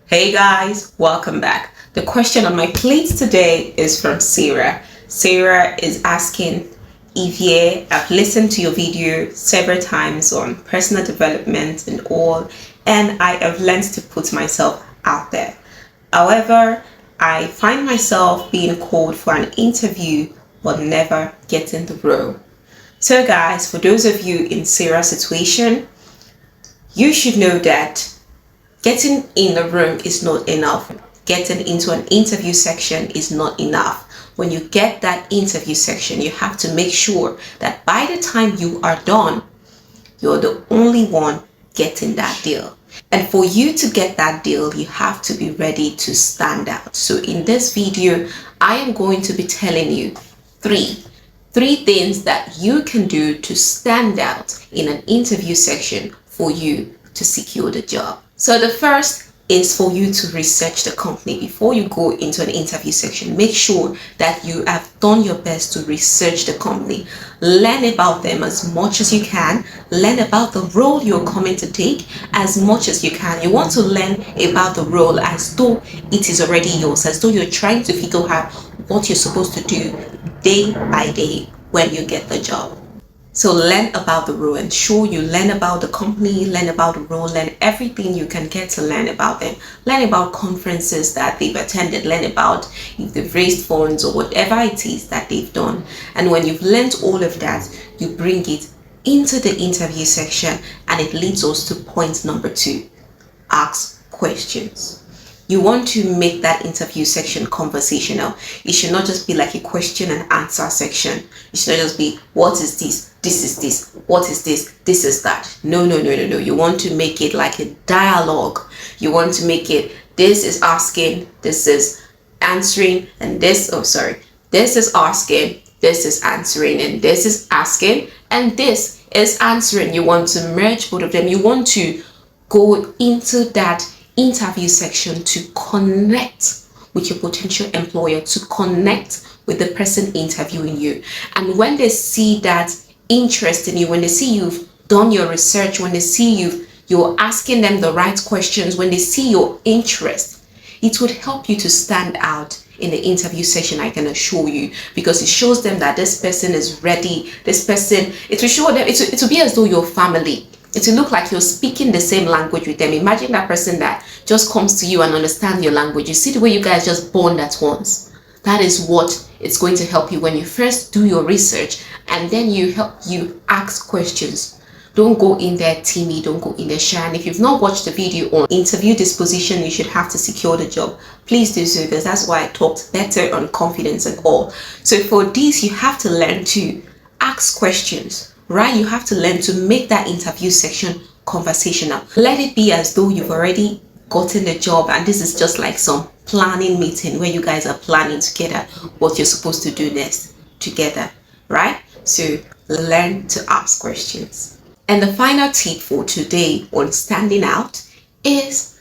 Hey guys, welcome back. The question on my plate today is from Sarah. Sarah is asking if yeah, I've listened to your video several times on personal development and all, and I have learned to put myself out there. However, I find myself being called for an interview but never getting the role. So guys, for those of you in Sarah's situation, you should know that getting in the room is not enough. Getting into an interview section is not enough. When you get that interview section, you have to make sure that by the time you are done, you're the only one getting that deal. And for you to get that deal, you have to be ready to stand out. So in this video, I am going to be telling you three things that you can do to stand out in an interview section for you to secure the job. So the first is for you to research the company before you go into an interview section. Make sure that you have done your best to research the company. Learn about them as much as you can. Learn about the role you're coming to take as much as you can. You want to learn about the role as though it is already yours, as though you're trying to figure out what you're supposed to do day by day when you get the job. So learn about the role, ensure you learn about the company, learn about the role, learn everything you can get to learn about them. Learn about conferences that they've attended, learn about if they've raised funds or whatever it is that they've done. And when you've learned all of that, you bring it into the interview section, and it leads us to point number 2. Ask questions. You want to make that interview section conversational. It should not just be like a question and answer section. It should not just be, what is this? This is this. What is this? This is that. No. You want to make it like a dialogue. You want to make it, this is asking, this is answering, and this is asking, this is answering, and this is asking, and this is answering. You want to merge both of them. You want to go into that interview section to connect with your potential employer, to connect with the person interviewing you. And when they see that interest in you, when they see you've done your research, when they see you're asking them the right questions, when they see your interest, it would help you to stand out in the interview session, I can assure you, because it shows them that this person is ready. This person, it will show them, it will be as though you're family. It will look like you're speaking the same language with them. Imagine that person that just comes to you and understands your language. You see the way you guys just bond at once. That is what it's going to help you when you first do your research, and then you ask questions. Don't go in there timid, don't go in there shy. And if you've not watched the video on interview disposition, you should have to secure the job, please do so, because that's why I talked better on confidence and all. So for this, you have to learn to ask questions. Right, you have to learn to make that interview section conversational. Let it be as though you've already gotten the job, and this is just like some planning meeting where you guys are planning together what you're supposed to do next together, right? So learn to ask questions. And the final tip for today on standing out is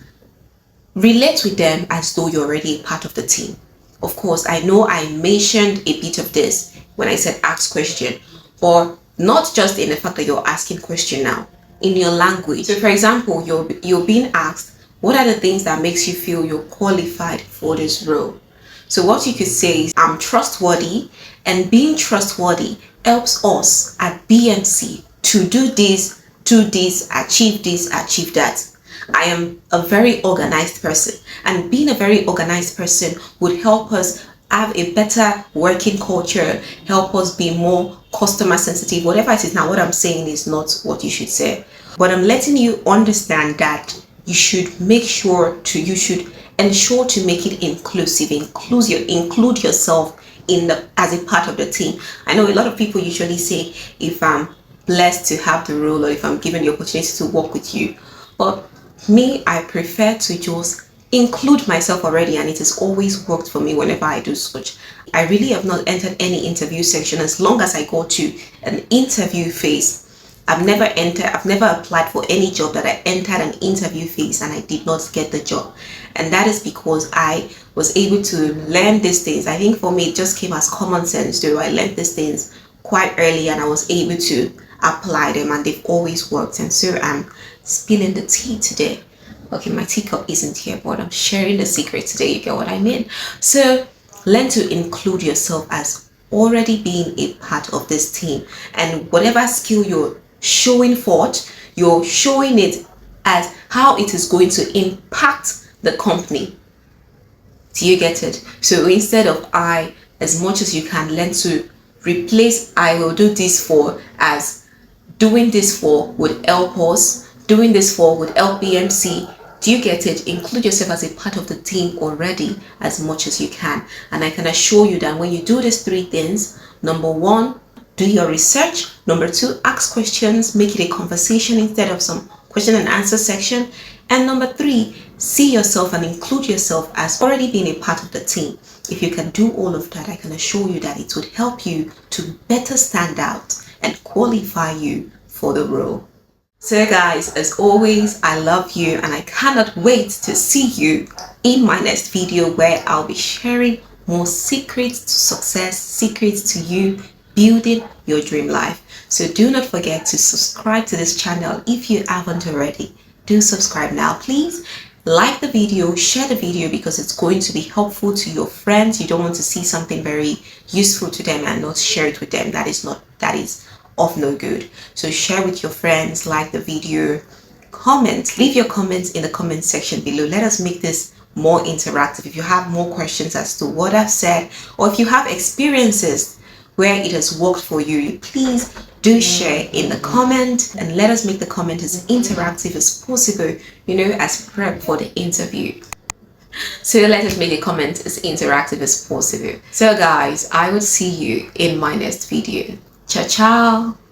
relate with them as though you're already a part of the team. Of course, I know I mentioned a bit of this when I said ask question, or not just in the fact that you're asking question now, in your language. So for example, you're being asked, what are the things that makes you feel you're qualified for this role? So what you could say is, I'm trustworthy, and being trustworthy helps us at BMC to do this, achieve that. I am a very organized person, and being a very organized person would help us have a better working culture, help us be more customer sensitive. Whatever it is now, what I'm saying is not what you should say, but I'm letting you understand that you should ensure to make it inclusive. Include yourself as a part of the team. I know a lot of people usually say, if I'm blessed to have the role, or if I'm given the opportunity to work with you, but me, I prefer to just include myself already, and it has always worked for me whenever I do such. I really have not entered any interview section. As long as I go to an interview phase, I've never applied for any job that I entered an interview phase and I did not get the job. And that is because I was able to learn these things. I think for me, it just came as common sense too. I learned these things quite early, and I was able to apply them, and they've always worked. And so I'm spilling the tea today. Okay, my teacup isn't here, but I'm sharing the secret today. You get what I mean? So learn to include yourself as already being a part of this team, and whatever skill you're showing forth, you're showing it as how it is going to impact the company. Do you get it? So instead of I, as much as you can, learn to replace I will do this for as doing this for would help us, doing this for would help BMC. Do you get it? Include yourself as a part of the team already as much as you can. And I can assure you that when you do these three things, number one, do your research. Number two, ask questions, make it a conversation instead of some question and answer section. And number three, see yourself and include yourself as already being a part of the team. If you can do all of that, I can assure you that it would help you to better stand out and qualify you for the role. So guys, as always, I love you and I cannot wait to see you in my next video where I'll be sharing more secrets to success, secrets to you building your dream life. So do not forget to subscribe to this channel if you haven't already. Do subscribe now, please. Like the video, share the video because it's going to be helpful to your friends. You don't want to see something very useful to them and not share it with them. That is of no good. So share with your friends, like the video, comment, leave your comments in the comment section below. Let us make this more interactive. If you have more questions as to what I've said, or if you have experiences where it has worked for you, please do share in the comment and let us make the comment as interactive as possible, as prep for the interview. So let us make the comment as interactive as possible. So guys, I will see you in my next video. Ciao, ciao.